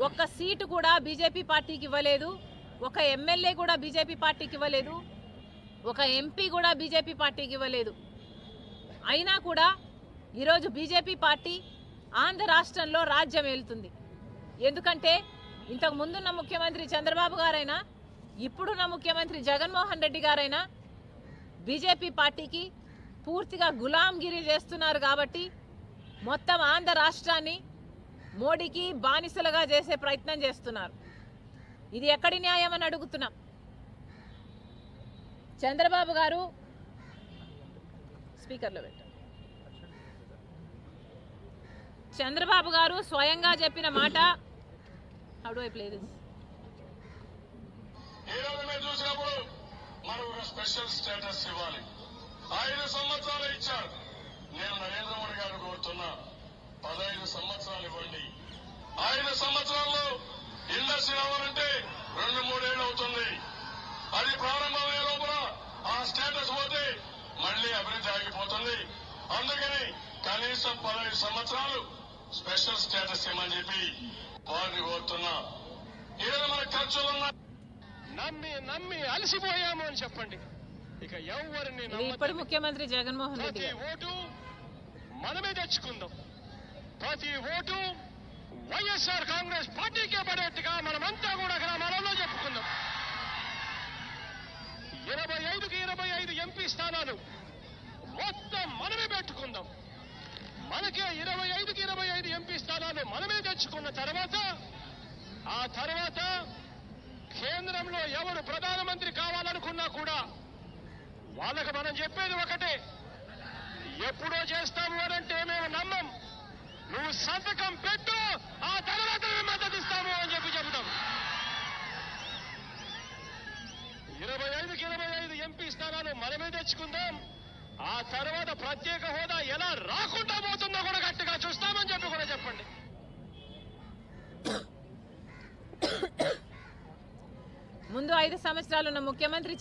ఒక్క సీటు కూడా బీజేపీ పార్టీకి ఇవ్వలేదు, ఒక ఎమ్మెల్యే కూడా బీజేపీ పార్టీకి ఇవ్వలేదు, ఒక ఎంపీ కూడా బీజేపీ పార్టీకి ఇవ్వలేదు. అయినా కూడా ఈరోజు బీజేపీ పార్టీ ఆంధ్ర రాష్ట్రంలో రాజ్యం ఏలుతుంది. ఎందుకంటే ఇంతకు ముందున్న ముఖ్యమంత్రి చంద్రబాబు గారైనా ఇప్పుడున్న ముఖ్యమంత్రి జగన్మోహన్ రెడ్డి గారైనా బీజేపీ పార్టీకి పూర్తిగా గులాంగిరి చేస్తున్నారు. కాబట్టి మొత్తం ఆంధ్ర రాష్ట్రాన్ని మోడీకి బానిసలుగా చేసే ప్రయత్నం చేస్తున్నారు. ఇది ఎక్కడి న్యాయం అని అడుగుతున్నాం. చంద్రబాబు గారు స్పీకర్లో పెట్టారు. చంద్రబాబు గారు స్వయంగా చెప్పిన మాట, how do I play this? చూసినప్పుడు మనం స్పెషల్ స్టేటస్ ఇవ్వాలి. 5 సంవత్సరాలు ఇచ్చారు. నేను నరేంద్ర మోడీ గారు కోరుతున్నా 15 సంవత్సరాలు ఇవ్వండి. 5 సంవత్సరాల్లో ఇండస్ట్రీ అవ్వాలంటే 2-3 ఏళ్ళు అవుతుంది. అది ప్రారంభమయ్యే లోపల ఆ స్టేటస్ పోతే మళ్లీ అభివృద్ధి ఆగిపోతుంది. అందుకని కనీసం 15 సంవత్సరాలు స్పెషల్ స్టేటస్ ఇవ్వమని చెప్పి వారిని కోరుతున్నా. ఈరోజు మన ఖర్చులున్న నమ్మి అలసిపోయాము అని చెప్పండి. ఇక ఎవరిని ఇప్పుడు ముఖ్యమంత్రి జగన్మోహన్ రెడ్డి ప్రతి ఓటు మనమే తెచ్చుకుందాం. ప్రతి ఓటు వైఎస్ఆర్ కాంగ్రెస్ పార్టీకే పడేట్టుగా మనమంతా కూడా గ్రామాలలో చెప్పుకుందాం. 25కి 25 ఎంపీ స్థానాలు మొత్తం మనమే పెట్టుకుందాం. మనకే 25కి 25 ఎంపీ స్థానాలు మనమే తెచ్చుకున్న తర్వాత ఆ తర్వాత కేంద్రంలో ఎవరు ప్రధానమంత్రి కావాలనుకున్నా కూడా వాళ్ళకి మనం చెప్పేది ఒకటే, ఎప్పుడో చేస్తాము అనంటే మేము నమ్మం. నువ్వు సంతకం పెట్టు, ఆ తర్వాత మేము మద్దతు ఇస్తాము అని చెప్పి చెబుతాం. 25కి 25 ఎంపీ స్థానాలు మనమే తెచ్చుకుందాం. ఆ తర్వాత ప్రత్యేక హోదా ఎలా రాకుండా పోతుందో కూడా గట్టిగా చూస్తామని చెప్పి కూడా చెప్పండి. ముందు 5 సంవత్సరాలున్న ముఖ్యమంత్రి